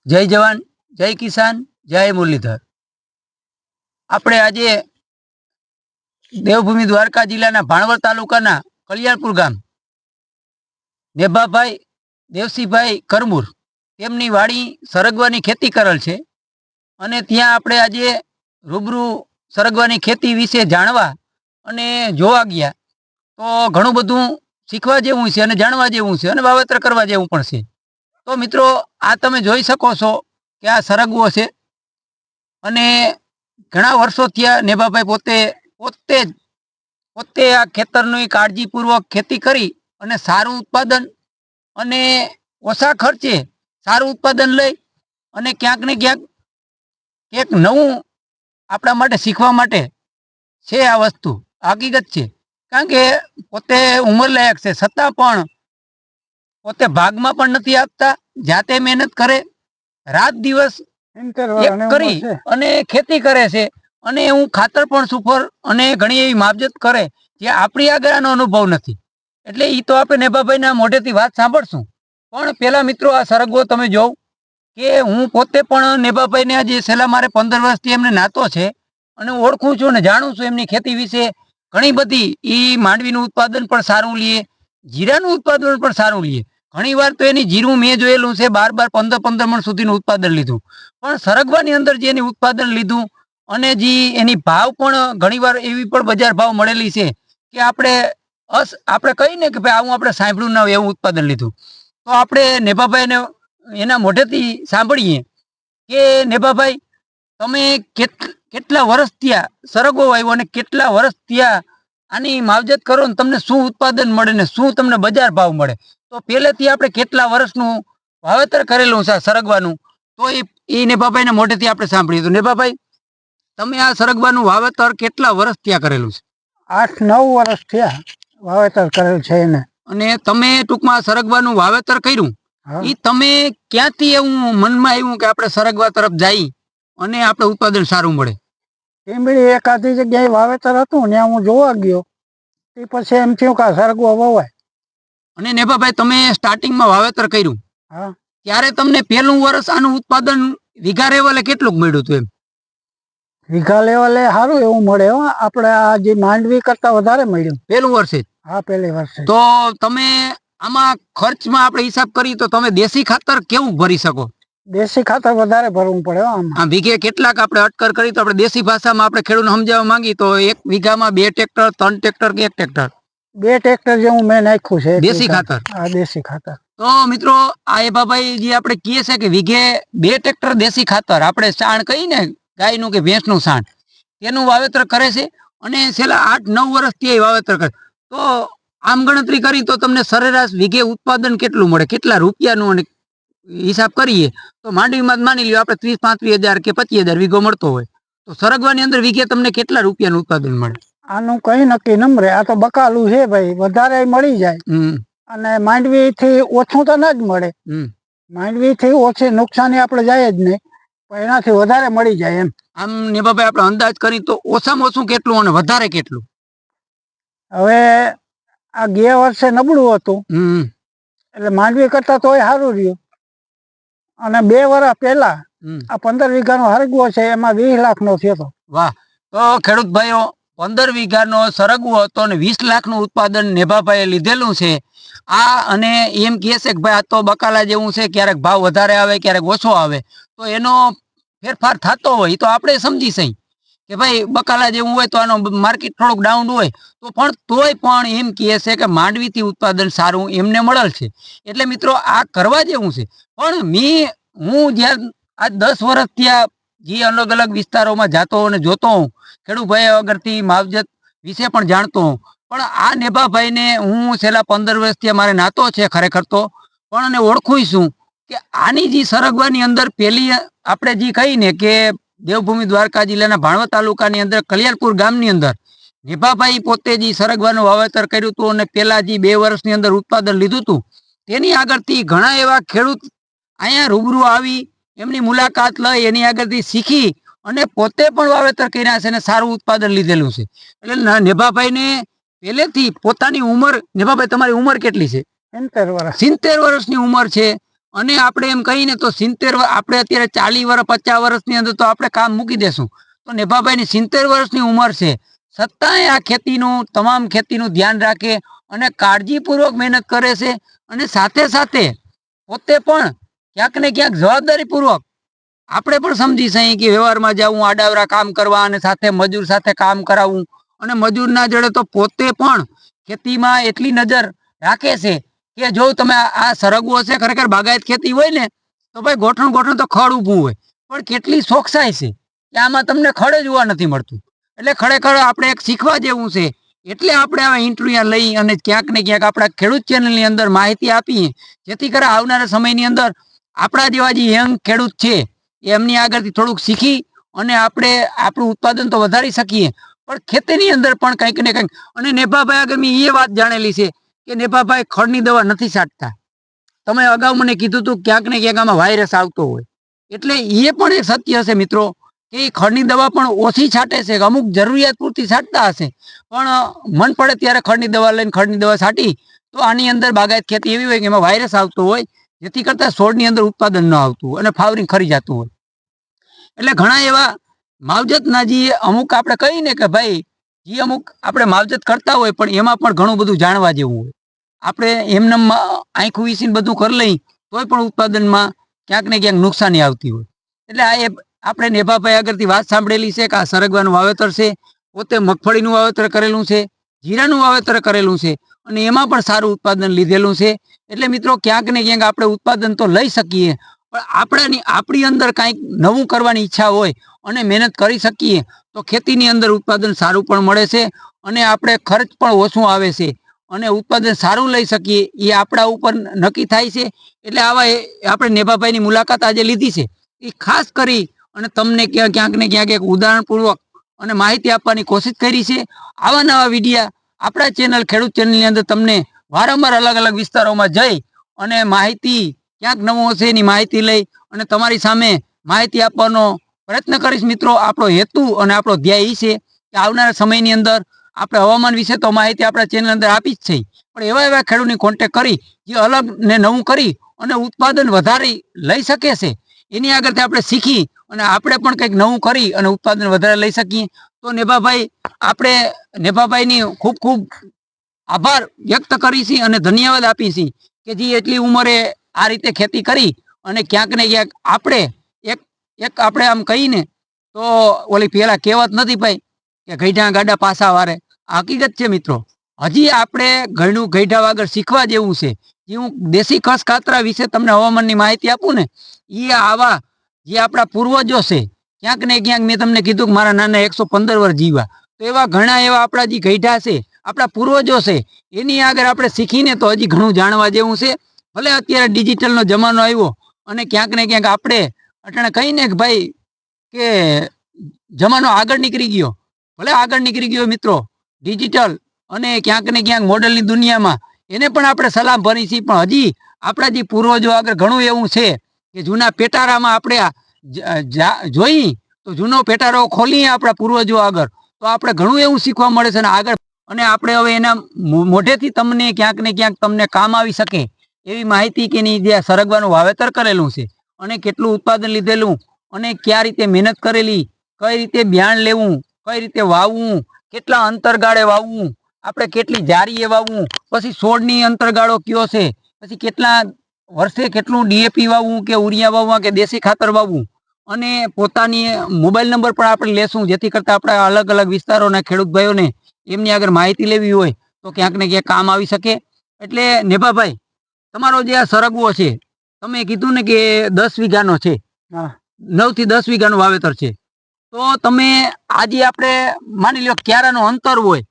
જય જવાન, જય કિસાન, જય મુરલીધર। આપણે આજે દેવભૂમિ દ્વારકા જિલ્લાના ભાણવડ તાલુકાના કલિયાણપુર ગામ નેભાભાઈ દેવસીભાઈ કરમુર તેમની વાડી સરગવાની ખેતી કરેલ છે અને ત્યાં આપણે આજે રૂબરૂ સરગવાની ખેતી વિશે જાણવા અને જોવા ગયા તો ઘણું બધું શીખવા જેવું છે અને જાણવા જેવું છે અને વાવેતર કરવા જેવું પણ છે। તો મિત્રો, આ તમે જોઈ શકો છો કે આ સરગવો છે અને ઘણા વર્ષોથી આ નેભાભાઈ પોતે આ ખેતરની કાળજીપૂર્વક ખેતી કરી અને સારું ઉત્પાદન અને ઓછા ખર્ચે સારું ઉત્પાદન લઈ અને ક્યાંક ને ક્યાંક એક નવું આપણા માટે શીખવા માટે છે। આ વસ્તુ હકીકત છે, કારણ કે પોતે ઉંમરલાયક છે છતાં પણ પોતે ભાગમાં પણ નથી આપતા, જાતે મહેનત કરે, રાત દિવસ એક કરી અને ખેતી કરે છે અને હું ખાતર પણ સુપર અને ઘણી એવી માવજત કરે જે આપણી આગળ આનો અનુભવ નથી। એટલે એ તો આપણે નેભાભાઈના મોઢેથી વાત સાંભળશું। પણ પેલા મિત્રો, આ સરગવો તમે જોવ કે હું પોતે પણ નેભાભાઈને આજે છેલ્લા મારે 15 વર્ષથી એમને નાતો છે અને ઓળખું છું અને જાણું છું એમની ખેતી વિશે ઘણી બધી। એ માંડવીનું ઉત્પાદન પણ સારું લે, જીરાનું ઉત્પાદન પણ સારું લે। ઘણી વાર તો એની જીરું મેં જોયેલું છે 12 15 મણ સુધીનું ઉત્પાદન લીધું, પણ સરગવાની અંદર જે એની ઉત્પાદન લીધું અને જે એની ભાવ પણ ઘણી વાર એવી પણ બજાર ભાવ મળેલી છે કે આપણે કહીને કે ભાઈ આવું આપણે સાંભળ્યું ના હોય એવું ઉત્પાદન લીધું। તો આપણે નેભાભાઈને એના મોઢેથી સાંભળીએ કે નેભાભાઈ, તમે કેટલા વર્ષ ત્યાં સરગવો આવ્યો અને કેટલા વર્ષ ત્યાં આની માવજત કરો ને તમને શું ઉત્પાદન મળે ને શું તમને બજાર ભાવ મળે? તો પહેલેથી આપણે કેટલા વર્ષનું વાવેતર કરેલું છે સરગવાનું, તો એ નેભાભાઈના મોઢેથી આપણે સાંભળીએ। તો નેભાભાઈ, તમે આ સરગવાનું વાવેતર કેટલા વર્ષ ત્યાં કરેલું છે? 8-9 વર્ષ થયા વાવેતર કરેલ છે એને। અને તમે ટૂંકમાં સરગવાનું વાવેતર કર્યું, એ તમે ક્યાંથી એવું મનમાં આવ્યું કે આપણે સરગવા તરફ જઈ અને આપણે ઉત્પાદન સારું મળે? ટીંબડી એકાદી જગ્યાએ વાવેતર હતું ને હું જોવા ગયો, તે પછી એમ થયું કે સરગવો વવાય। અને નેભાભાઈ, તમે સ્ટાર્ટિંગમાં વાવેતર કર્યું ત્યારે તમને પહેલું વર્ષ આનું ઉત્પાદન વીઘા લેવલે કેટલું મળ્યું હતું? એમ વીઘા લેવલે સારું એવું મળે, આપણે આ જે માંડવી કરતા વધારે મળ્યું પહેલું વર્ષે? હા, પહેલી વર્ષે। તો તમે આમાં ખર્ચમાં આપણે હિસાબ કરી તો તમે દેશી ખાતર કેવું ભરી શકો? દેશી ખાતર વધારે ભરવું પડે આમાં। વીઘે કેટલાક આપણે અટકર કરી તો આપણે દેશી ભાષામાં આપણે ખેડૂતને સમજાવવા માંગી તો એક વીઘામાં 2 ટ્રેક્ટર, 3 ટ્રેક્ટર કે 1 ટ્રેક્ટર? 2 ટ્રેક્ટર જેવું મેં નાખ્યું છે દેશી ખાતર। હા, દેશી ખાતર। તો મિત્રો, આ એભાભાઈ જે આપણે કહીએ છે કે વીઘે 2 ટ્રેક્ટર દેશી ખાતર, આપણે છાણ કહીને ગાયનું કે ભેંસનું છાણ, તેનું વાવેતર કરે છે અને છેલ્લા 8-9 વર્ષથી વાવેતર કરે। તો આમ ગણતરી કરી તો તમને સરેરાશ વીઘે ઉત્પાદન કેટલું મળે, કેટલા રૂપિયાનું? અને હિસાબ કરીએ તો માંડવીમાં માની લ્યો આપણે 30-35 હજાર કે 25,000 વીઘો મળતો હોય, તો સરગવાની અંદર વીઘે તમને કેટલા રૂપિયાનું ઉત્પાદન મળે? આનું કઈ નક્કી ન મળે, આ તો બકાલું છે ભાઈ, વધારે મળી જાય અને માંડવી થી ઓછું તો ના જ મળે। માંડવી થી ઓછી નુકસાની આપણે જાય જ નહીં, પણ એનાથી વધારે મળી જાય એમ। આમ નેભાભાઈ, આપણે અંદાજ કરી તો ઓછામાં ઓછું કેટલું અને વધારે કેટલું? હવે આ ગયા વર્ષે નબળું હતું એટલે માંડવી કરતા તોય સારું રહ્યું, અને 2 વર્ષ પહેલા આ 15 વીઘાનો સરગવો છે એમાં 20 લાખનો થયો હતો। વાહ! તો ખેડૂત ભાઈઓ, 15 વીઘાનો સરગવો હતો અને 20 લાખનું ઉત્પાદન નેભાભાઈએ લીધેલું છે। આ અને એમ કહે છે કે ભાઈ આ તો બકાલા જેવું છે, ક્યારેક ભાવ વધારે આવે ક્યારેક ઓછો આવે, તો એનો ફેરફાર થતો હોય તો આપણે સમજી સહી કે ભાઈ બકાલા જેવું હોય તો આનો માર્કેટ થોડુંક ડાઉન હોય તો પણ તોય પણ એમ કહે છે કે માંડવીથી ઉત્પાદન સારું એમને મળેલ છે। એટલે મિત્રો, આ કરવા જેવું છે। પણ હું જ્યાં આ 10 વર્ષ ત્યાં જે અલગ અલગ વિસ્તારોમાં જાતો અને જોતો હું, ખેડૂત ભાઈ વગરથી માવજત વિશે પણ જાણતો હું, પણ આ નેભાભાઈને હું છેલ્લા 15 વર્ષથી મારે નાતો છે ખરેખર તો, પણ અને ઓળખું છું કે આની જે સરગવાની અંદર પેલી આપણે જે કહીને કે દેવભૂમિ દ્વારકા જિલ્લાના ભાણવડ તાલુકાની અંદર કલિયાણપુર ગામની અંદર નેભાભાઈ પોતે જે સરગવાનું વાવેતર કર્યું હતું અને પેલા જે 2 વર્ષની અંદર ઉત્પાદન લીધું હતું, તેની આગળથી ઘણા એવા ખેડૂત અહીંયા રૂબરૂ આવી એમની મુલાકાત લઈ એની આગળથી શીખી અને પોતે પણ વાવેતર કર્યા છે અને સારું ઉત્પાદન લીધેલું છે। એટલે નેભાભાઈને પહેલેથી પોતાની ઉંમર, નેભાભાઈ તમારી ઉંમર કેટલી છે? 70 વર્ષ। 70 વર્ષની ઉંમર છે અને આપણે એમ કહીને તો 70 આપણે અત્યારે 40 વર્ષ 50 વર્ષની અંદર તો આપણે કામ મૂકી દેશું. તો નેભાભાઈની 70 વર્ષની ઉંમર છે, છતાંય આ ખેતીનું તમામ ખેતીનું ધ્યાન રાખે અને કાળજીપૂર્વક મહેનત કરે છે. અને સાથે સાથે પોતે પણ ક્યાંક ને ક્યાંક જવાબદારીપૂર્વક આપણે પણ સમજી શકીએ કે વ્યવહારમાં જવું, આડાવરા કામ કરવા અને સાથે મજૂર સાથે કામ કરાવવું, અને મજૂર ના જડે તો પોતે પણ ખેતીમાં એટલી નજર રાખે છે કે જો તમે આ સરગવો છે, ખરેખર બાગાયત ખેતી હોય ને તો ભાઈ ગોઠણ તો ખડ ઊભું હોય, પણ કેટલી ચોકસાઈ છે કે આમાં તમને ખડ જોવા નથી મળતું. એટલે ખરેખર આપણે એક શીખવા જેવું છે. એટલે આપણે આવા ઇન્ટરવ્યુ લઈ અને ક્યાંક ને ક્યાંક આપણા ખેડૂત ચેનલની અંદર માહિતી આપીએ, જેથી કરી આવનારા સમયની અંદર આપણા જેવા જે યંગ ખેડૂત છે એમની આગળથી થોડુંક શીખી અને આપણે આપણું ઉત્પાદન તો વધારી શકીએ, પણ ખેતીની અંદર પણ કંઈક ને કંઈક. અને નેભાભાઈ આગળ મેં એ વાત જાણેલી છે કે નેભાભાઈ ખડની દવા નથી છાંટતા. તમે અગાઉ મને કીધું હતું ક્યાંક ને ક્યાંક આમાં વાયરસ આવતો હોય, એટલે એ પણ એક સત્ય હશે મિત્રો કે ખડની દવા પણ ઓછી છાંટે છે, અમુક જરૂરિયાત પૂરતી છાંટતા હશે, પણ મન પડે ત્યારે ખડની દવા લઈને ખડની દવા છાંટી તો આની અંદર બાગાયત ખેતી એવી હોય કે એમાં વાયરસ આવતો હોય, જેથી કરતા છોડની અંદર ઉત્પાદન ન આવતું અને ફાવરિંગ ખરી જતું હોય. એટલે ઘણા એવા માવજતના જે અમુક આપણે કહીને કે ભાઈ જે અમુક આપણે માવજત કરતા હોય પણ એમાં પણ ઘણું બધું જાણવા જેવું હોય. આપણે એમને આંખું વીસીને બધું કરી લઈ તોય પણ ઉત્પાદનમાં ક્યાંક ને ક્યાંક નુકસાની આવતી હોય. એટલે આ આપણે નેભાભાઈ આગળથી વાત સાંભળેલી છે કે આ સરગવાનું વાવેતર છે, પોતે મગફળીનું વાવેતર કરેલું છે, જીરાનું વાવેતર કરેલું છે, અને એમાં પણ સારું ઉત્પાદન લીધેલું છે. એટલે મિત્રો ક્યાંક ને ક્યાંક આપણે ઉત્પાદન તો લઈ શકીએ, પણ આપણી અંદર કાંઈક નવું કરવાની ઈચ્છા હોય અને મહેનત કરી શકીએ તો ખેતીની અંદર ઉત્પાદન સારું પણ મળે છે અને આપણે ખર્ચ પણ ઓછું આવે છે અને ઉત્પાદન સારું લઈ શકીએ એ આપણા ઉપર નક્કી થાય છે. એટલે આવા આપણે નેભાભાઈની મુલાકાત આજે લીધી છે એ ખાસ કરી અને તમને ક્યાંક ને ક્યાંક એક ઉદાહરણપૂર્વક અને માહિતી આપવાની કોશિશ કરી છે. આવા નવા વિડીયા આપણા ચેનલ ખેડૂત ચેનલની અંદર તમને વારંવાર અલગ અલગ વિસ્તારોમાં જઈ અને માહિતી ક્યાંક નવું હશે એની માહિતી લઈ અને તમારી સામે માહિતી આપવાનો પ્રયત્ન કરીશ. મિત્રો, આપણો હેતુ અને આપણો ધ્યેય એ છે કે આવનારા સમયની અંદર આપણે હવામાન વિશે તો માહિતી આપણા ચેનલ અંદર આપી જ છે, પણ એવા ખેડૂતની કોન્ટેક કરી જે અલગ ને નવું કરી અને ઉત્પાદન વધારી લઈ શકે છે એની આગળથી આપણે શીખી અને આપણે પણ કંઈક નવું કરી અને ઉત્પાદન વધારે લઈ શકીએ. તો નેભાભાઈ, આપણે નેભાભાઈની ખૂબ ખૂબ આભાર વ્યક્ત કરીશી અને ધન્યવાદ આપીશી કે જે એટલી ઉંમરે આ રીતે ખેતી કરી અને ક્યાંક ને ક્યાંક આપણે એક આપણે આમ કહીને તો ઓલી પેલા કહેવત નથી ભાઈ કે ગઈઢા ગાડા પાસા વારે, હકીકત છે મિત્રો. હજી આપણે ઘણું ગઈઢા વગર શીખવા જેવું છે. જે હું દેશી ખસ ખાતરા વિશે તમને હવામાનની માહિતી આપું ને, એ આવા જે આપણા પૂર્વજો છે ક્યાંક ને ક્યાંક મેં તમને કીધું કે મારા નાના 115 વર્ષ જીવ્યા, તો એવા ઘણા એવા આપણા જે ગઈઢા છે આપણા પૂર્વજો છે એની આગળ આપણે શીખીને તો હજી ઘણું જાણવા જેવું છે. ભલે અત્યારે ડિજિટલનો જમાનો આવ્યો અને ક્યાંક ને ક્યાંક આપણે અટાણે કહીને કે ભાઈ કે જમાનો આગળ નીકળી ગયો, ભલે આગળ નીકળી ગયો મિત્રો ડિજિટલ અને ક્યાંક ને ક્યાંક મોડલની દુનિયામાં, એને પણ આપણે સલામ ભરી છીએ, પણ હજી આપણા જે પૂર્વજો આગળ ઘણું એવું છે કે જૂના પેટારામાં આપણે જોઈ તો જૂનો પેટારો ખોલીએ આપણા પૂર્વજો આગળ તો આપણે ઘણું એવું શીખવા મળે છે. અને આગળ અને આપણે હવે એના મોઢેથી તમને ક્યાંક ને ક્યાંક તમને કામ આવી શકે એવી માહિતી કે ની જે સરગવાનું વાવેતર કરેલું છે અને કેટલું ઉત્પાદન લીધેલું અને કયા રીતે મહેનત કરેલી, કઈ રીતે બિયાણ લેવું, કઈ રીતે વાવવું, કેટલા અંતરગાળે વાવવું, આપણે કેટલી જારીએ વાવવું, પછી છોડની અંતરગાળો કયો છે, પછી કેટલા વર્ષે કેટલું ડીએપી વાવવું કે ઉરિયા વાવવા કે દેશી ખાતર વાવવું, અને પોતાની મોબાઈલ નંબર પણ આપણે લેશું જેથી કરતાં આપણા અલગ અલગ વિસ્તારોના ખેડૂત ભાઈઓને એમની આગળ માહિતી લેવી હોય તો ક્યાંક ને ક્યાંક કામ આવી શકે. એટલે નેભાભાઈ, તમારો જે આ સરગવો છે તમે કીધું ને કે 10 વીઘાનો છે, 9 થી 10 વીઘાનું વાવેતર છે, તો તમે આજે આપણે માની લો ક્યારાનું અંતર હોય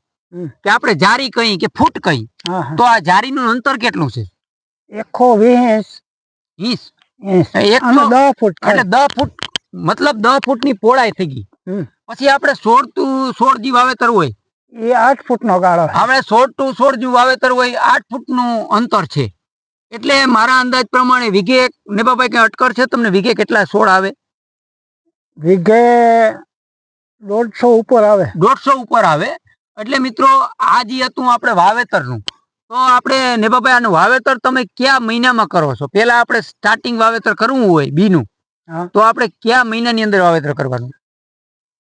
કે આપણે જારી કહી કે ફૂટ કહી, તો આ જારીનું અંતર કેટલું છે? 120 10 ફૂટ, એટલે 10 ફૂટ મતલબ 10 ફૂટની પહોળાઈ થઈ ગઈ. પછી આપણે 16 જે વાવેતર હોય એ 8 ફૂટનો ગાળો, આપણે 16 to 16 જે વાવેતર હોય 8 ફૂટનું અંતર છે. એટલે મારા અંદાજ પ્રમાણે વીઘે નેબાભાઈ કઈ અટકર છે તમને વીઘે કેટલા છોડ આવે? વીઘે 150 ઉપર આવે. 150 ઉપર આવે. એટલે મિત્રો આ જે હતું આપણે વાવેતરનું, તો આપણે નેભાભાઈ આનું વાવેતર તમે કયા મહિનામાં કરો છો? પેલા આપણે સ્ટાર્ટિંગ વાવેતર કરવું હોય બીનું, તો આપણે કયા મહિનાની અંદર વાવેતર કરવાનું?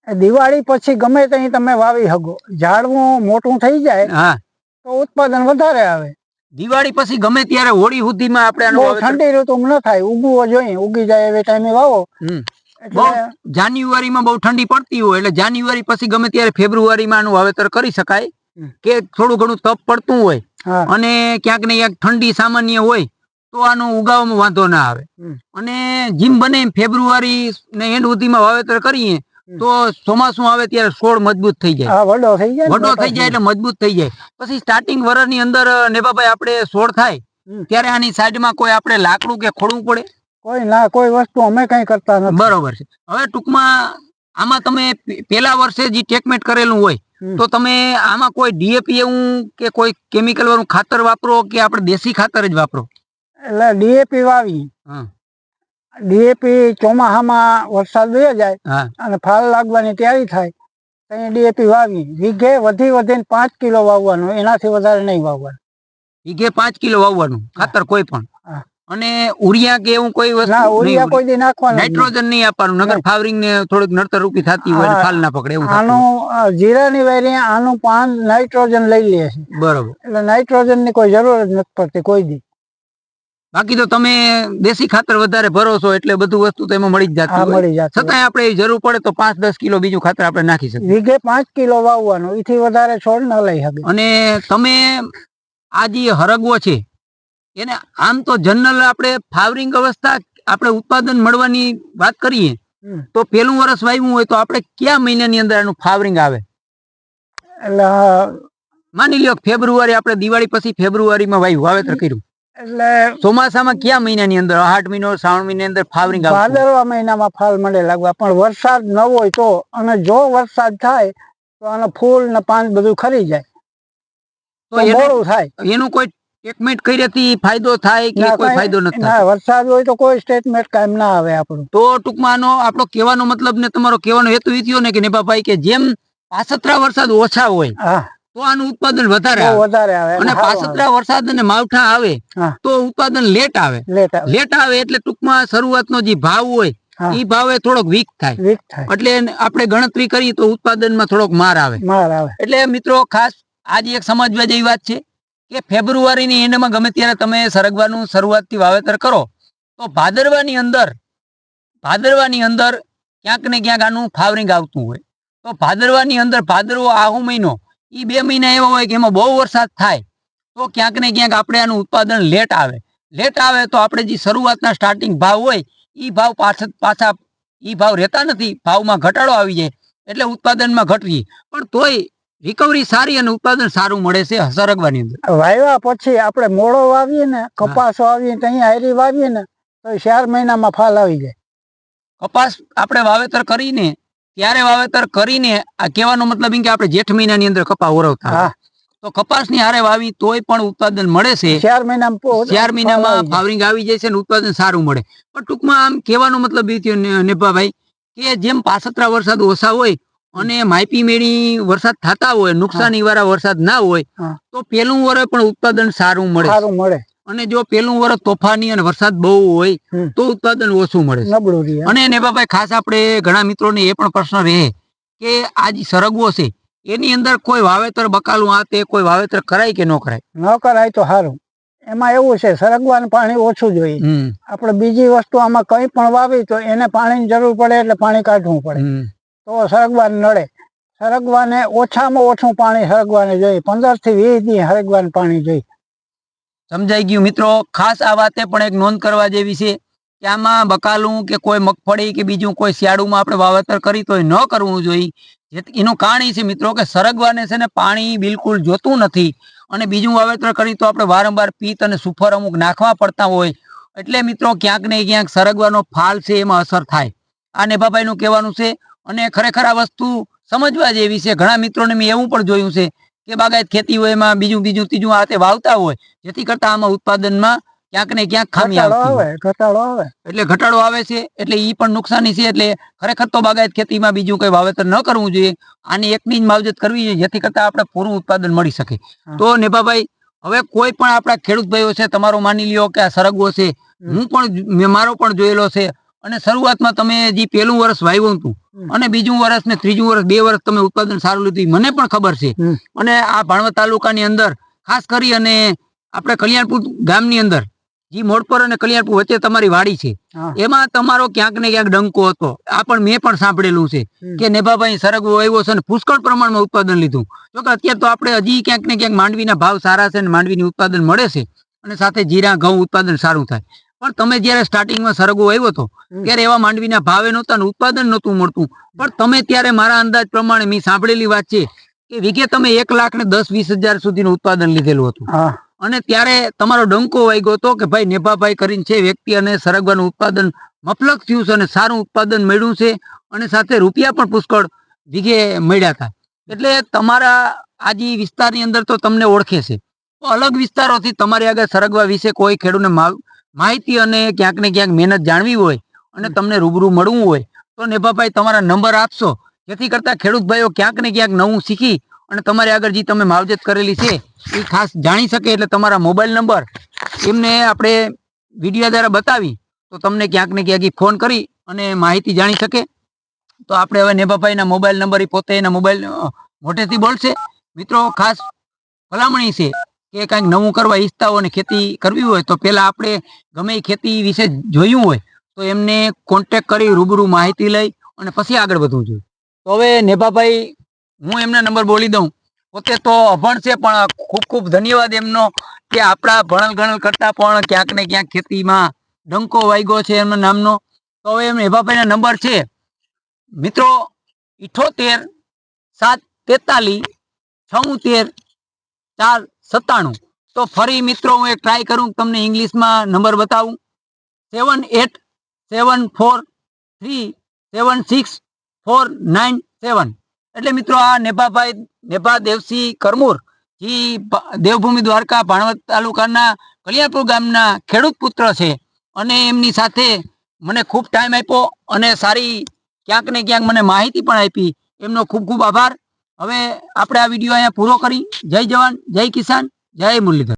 દિવાળી પછી ગમે ત્યાં તમે વાવી શકો. ઝાડવું મોટું થઈ જાય હા, તો ઉત્પાદન વધારે આવે. દિવાળી પછી ગમે ત્યારે હોળી સુધીમાં આપણે આનું વાવેતર ઠંડી ઋતુમાં ન થાય, ઉગવો જોઈએ, ઉગી જાય એવી ટાઈમે વાવો. બહુ જાન્યુઆરીમાં બહુ ઠંડી પડતી હોય એટલે જાન્યુઆરી પછી ગમે ત્યારે ફેબ્રુઆરીમાં આનું વાવેતર કરી શકાય, કે થોડું ઘણું તપ પડતું હોય અને ક્યાંક ને ક્યાંક ઠંડી સામાન્ય હોય તો આનું ઉગાવવામાં વાંધો ના આવે. અને જેમ બને ફેબ્રુઆરી ને એન્ડ સુધીમાં વાવેતર કરીએ તો ચોમાસું આવે ત્યારે છોડ મજબૂત થઈ જાય, વડો થઈ જાય એટલે મજબૂત થઈ જાય. પછી સ્ટાર્ટિંગ વર્ષની અંદર નેભાભાઈ આપણે છોડ થાય ત્યારે આની સાઈડમાં કોઈ આપણે લાકડું કે ખોડવું પડે? કોઈ ના, કોઈ વસ્તુ અમે કઈ કરતા નથી. બરોબર છે. હવે ટૂંકમાં આમાં તમે પેલા વર્ષે જે ટેકમેટ કરેલું હોય તો તમે આમાં કોઈ ડીએપી એવું કે કોઈ કેમિકલ વાળું ખાતર વાપરો કે આપણે દેશી ખાતર જ વાપરો? એટલે ડીએપી વાવી. ડીએપી ચોમાસામાં વરસાદ વયો જાય અને ફાલ લાગવાની તૈયારી થાય તો ડીએપી વાવી. વીઘે વધીને 5 કિલો વાવવાનું, એનાથી વધારે નહીં વાવવાનું. વીઘે 5 કિલો વાવવાનું ખાતર કોઈ પણ? અને ઉરિયા કે એવું કોઈ વસ્તુ? ઉરિયા કોઈ દી નાખવાનું, નાઇટ્રોજન નહીં આપવાનું, નગર ફાવરિંગ ને થોડીક નડતર રૂપી થતી હોય ફાલ ના પકડે એવું. આનું જીરાની વેરી આનું પાન નાઇટ્રોજન લઈ લે છે. બરોબર. એટલે નાઇટ્રોજન ની કોઈ જરૂર જ નથી પડતી કોઈ દી. બાકી તો તમે દેશી ખાતર વધારે ભરો છો એટલે બધું વસ્તુ તો એમાં મળી જ જતી હોય. છતાંય આપણે જરૂર પડે તો 5-10 કિલો બીજું ખાતર આપણે નાખી શકીએ. વીઘે 5 કિલો વાવવાનું, એથી વધારે છોડ ન લઈ શકે. અને તમે આ જે હરગવો છે એને આમ તો જનરલ આપણે ફ્લાવરિંગ અવસ્થા આપણે ઉત્પાદન મળવાની વાત કરીએ તો પેલું વર્ષ વાવ્યું હોય તો આપણે કયા મહિનાની અંદર આનું ફ્લાવરિંગ આવે? એટલે માની લ્યો ફેબ્રુઆરી, આપણે દિવાળી પછી ફેબ્રુઆરીમાં વાવેતર કર્યું એટલે ચોમાસામાં કયા મહિનાની અંદર? 8 મહિનો શ્રાવણ મહિના અંદર ફ્લાવરિંગ આવે? ભાદરવા મહિનામાં ફાલ મળે લાગવા. પણ વરસાદ ન હોય તો, અને જો વરસાદ થાય તો આનો ફૂલ ને પાન બધું ખરી જાય તો મોડું થાય. એનું કોઈ સ્ટેટમેન્ટ કર્યાથી ફાયદો થાય કે કોઈ ફાયદો નથી? ના, વરસાદ હોય તો કોઈ સ્ટેટમેન્ટ કાયમ ના આવે આપણું. તો ટૂંકમાં આપણો કહેવાનો મતલબ ને તમારો કહેવાનો હેતુ એ થયો ને કે નેભાભાઈ કે જેમ પાછતરા વરસાદ ઓછા હોય તો આનું ઉત્પાદન વધારે આવે, અને પાછતરા વરસાદ અને માવઠા આવે તો ઉત્પાદન લેટ આવે. એટલે ટૂંકમાં શરૂઆતનો જે ભાવ હોય એ ભાવે થોડોક વીક થાય. એટલે આપણે ગણતરી કરીએ તો ઉત્પાદનમાં થોડોક માર આવે. એટલે મિત્રો ખાસ આજે એક સમજવા જેવી વાત છે કે ફેબ્રુઆરીની એન્ડમાં ગમે ત્યારે તમે સરગવાનું શરૂઆતથી વાવેતર કરો તો ભાદરવાની અંદર ક્યાંક ને ક્યાંક આનું ફ્લાવરિંગ આવતું હોય. તો ભાદરવાની અંદર ભાદરવો આહુ મહિનો, એ 2 મહિના એવા હોય કે એમાં બહુ વરસાદ થાય તો ક્યાંક ને ક્યાંક આપણે આનું ઉત્પાદન લેટ આવે તો આપણે જે શરૂઆતના સ્ટાર્ટિંગ ભાવ હોય એ ભાવ પાછા એ ભાવ રહેતા નથી, ભાવમાં ઘટાડો આવી જાય એટલે ઉત્પાદનમાં ઘટીએ. પણ તોય રિકવરી સારી અને ઉત્પાદન સારું મળે છે સરગવાની અંદર. વાવ્યા પછી આપણે મોળો વાવીએ ને, કપાસ વાવીએ તો અહીંયા હારી વાવીએ ને તો 4 મહિનામાં ફાલ આવી જાય. કપાસ આપણે વાવેતર કરીને આ કહેવાનો મતલબ કે આપણે જેઠ મહિનાની અંદર કપા ઓરવતા તો કપાસની હારે વાવી તોય પણ ઉત્પાદન મળે છે. 4 મહિનામાં ફ્લાવરિંગ આવી જાય છે અને ઉત્પાદન સારું મળે. પણ ટૂંકમાં આમ કહેવાનો મતલબ એ થયો નેભાભાઈ કે જેમ પાછતરા વરસાદ ઓછા હોય અને માપી મેળી વરસાદ થતા હોય, નુકસાની વાળા વરસાદ ના હોય તો પેલું વર્ષ પણ ઉત્પાદન સારું મળે. અને જો પેલું વર્ષ તોફાની અને વરસાદ બહુ હોય તો ઉત્પાદન ઓછું મળે. અને નેભાભાઈ ખાસ આપણે ઘણા મિત્રોને એ પણ પ્રશ્ન રહે કે આ જે સરગવો છે એની અંદર કોઈ વાવેતર બકાલું કોઈ વાવેતર કરાય કે ન કરાય? ન કરાય તો સારું. એમાં એવું છે, સરગવાનું પાણી ઓછું જોઈએ. આપણે બીજી વસ્તુ આમાં કઈ પણ વાવી તો એને પાણીની જરૂર પડે એટલે પાણી કાઢવું પડે તો સરગવાને નડે. સરગવાને ઓછામાં ઓછું પાણી સરગવાને જોઈએ, 15 થી 20 દી સરગવાને પાણી જોઈએ. સમજાઈ ગયું મિત્રો. ખાસ આ વાતે પણ એક નોંધ કરવા જેવી છે કે આમાં બકાલું કે કોઈ મગફળી કે બીજું કોઈ શિયાળુમાં આપણે વાવેતર કરી તો ન કરવું જોઈએ. એનું કારણ એ છે મિત્રો કે સરગવાને છે ને પાણી બિલકુલ જોતું નથી, અને બીજું વાવેતર કરી તો આપણે વારંવાર પિત્ત અને સુફર અમુક નાખવા પડતા હોય એટલે મિત્રો ક્યાંક ને ક્યાંક સરગવાનો ફાલ છે એમાં અસર થાય. આ નેભાભાઈનું કહેવાનું છે. અને ખરેખર આ વસ્તુ સમજવા જેવી છે. ઘણા મિત્રોને મેં એવું પણ જોયું છે કે બાગાયત ખેતી હોય એમાં બીજું ત્રીજું આ તે વાવતા હોય, જેથી કરતા આમાં ઉત્પાદનમાં ક્યાંક ને ક્યાંક ખામી ઘટાડો આવે. એટલે ઘટાડો આવે છે એટલે ઈ પણ નુકસાની છે. એટલે ખરેખર તો બાગાયત ખેતીમાં બીજું કઈ વાવેતર ન કરવું જોઈએ, આની એકની જ માવજત કરવી જોઈએ જેથી કરતા આપણે પૂરું ઉત્પાદન મળી શકે. તો નેભાભાઈ હવે કોઈ પણ આપણા ખેડૂત ભાઈઓ છે, તમારો માની લ્યો કે આ સરગવો છે, હું પણ મારો પણ જોયેલો છે. અને શરૂઆતમાં તમે જે પહેલું વર્ષ વાવ્યું હતું અને બીજું વર્ષ ને ત્રીજું વર્ષ 2 વર્ષ તમે ઉત્પાદન સારું લીધું, મને પણ ખબર છે. અને આ ભાણવડ તાલુકાની અંદર ખાસ કરી અને આપણે કલ્યાણપુર ગામની અંદર જે મોડપર અને કલ્યાણપુર વચ્ચે તમારી વાડી છે, એમાં તમારો ક્યાંક ને ક્યાંક ડંકો હતો. આ પણ મેં પણ સાંભળેલું છે કે નેભાભાઈ સરગવો આવ્યો છે અને પુષ્કળ પ્રમાણમાં ઉત્પાદન લીધું. જો કે અત્યારે તો આપણે હજી ક્યાંક ને ક્યાંક માંડવીના ભાવ સારા છે અને માંડવીની ઉત્પાદન મળે છે અને સાથે જીરા ઘઉં ઉત્પાદન સારું થાય. પણ તમે જયારે સ્ટાર્ટિંગમાં સરગવો આવ્યો હતો ત્યારે એવા માંડવીના ભાવે નહોતા, ઉત્પાદન નહોતું મળતું. પણ તમે ત્યારે મારા અંદાજ પ્રમાણે મેં સાંભળેલી વાત છે કે વીઘે તમે 1,10,20,000 સુધીનું ઉત્પાદન લીધેલું હતું. અને ત્યારે તમારો ડંકો વાગ્યો હતો કે ભાઈ નેભાભાઈ કરીને છે વ્યક્તિ અને સરગવાનું ઉત્પાદન મફલક થયું છે અને સારું ઉત્પાદન મળ્યું છે અને સાથે રૂપિયા પણ પુષ્કળ વીઘે મળ્યા હતા. એટલે તમારા આ જે વિસ્તારની અંદર તો તમને ઓળખે છે. અલગ વિસ્તારોથી તમારી આગળ સરગવા વિશે કોઈ ખેડૂતને માહિતી અને ક્યાંક ને ક્યાંક મહેનત જાણવી હોય અને તમને રૂબરૂ મળવું હોય તો નેભાભાઈ તમારા નંબર આપશો, જેથી કરતા ખેડૂત ભાઈઓ ક્યાંક ને ક્યાંક નવું શીખી અને તમારી આગળ જે તમે માવજત કરેલી છે એ ખાસ જાણી શકે. એટલે તમારા મોબાઈલ નંબર એમને આપણે વિડીયો દ્વારા બતાવી તો તમને ક્યાંક ને ક્યાંક ફોન કરી અને માહિતી જાણી શકે. તો આપણે હવે નેભાભાઈના મોબાઈલ નંબર એ પોતે એના મોબાઈલ મોટેથી બોલશે. મિત્રો, ખાસ ભલામણી છે કે કંઈક નવું કરવા ઈચ્છતા હોય અને ખેતી કરવી હોય તો પહેલા આપણે ગમે એ ખેતી વિશે જોયું હોય તો એમને કોન્ટેક્ટ કરી રૂબરૂ માહિતી લઈ અને પછી આગળ વધવું જોઈએ. તો હવે નેભાભાઈ, હું એમના નંબર બોલી દઉં. પોતે તો અભણ છે પણ ખૂબ ખૂબ ધન્યવાદ એમનો કે આપણા ભણલ ગણલ કરતા પણ ક્યાંક ને ક્યાંક ખેતીમાં ડંકો વાગ્યો છે એમના નામનો. તો હવે એમ નેભાભાઈના નંબર છે મિત્રો 78 743 76 497. તો ફરી મિત્રો હું એક ટ્રાય કરું, તમને ઇંગ્લિશમાં નંબર બતાવું. 7874376497. એટલે મિત્રો આ નેભાભાઈ નેભા દેવસિંહ કરમુર જે દેવભૂમિ દ્વારકા ભાણવડ તાલુકાના કલ્યાણપુર ગામના ખેડૂત પુત્ર છે અને એમની સાથે મને ખૂબ ટાઈમ આપ્યો અને સારી ક્યાંક ને ક્યાંક મને માહિતી પણ આપી. એમનો ખૂબ ખૂબ આભાર. હવે આપણે આ વિડીયો અહીંયા પૂરો કરી. જય જવાન, જય કિસાન, જય મુરલીધર.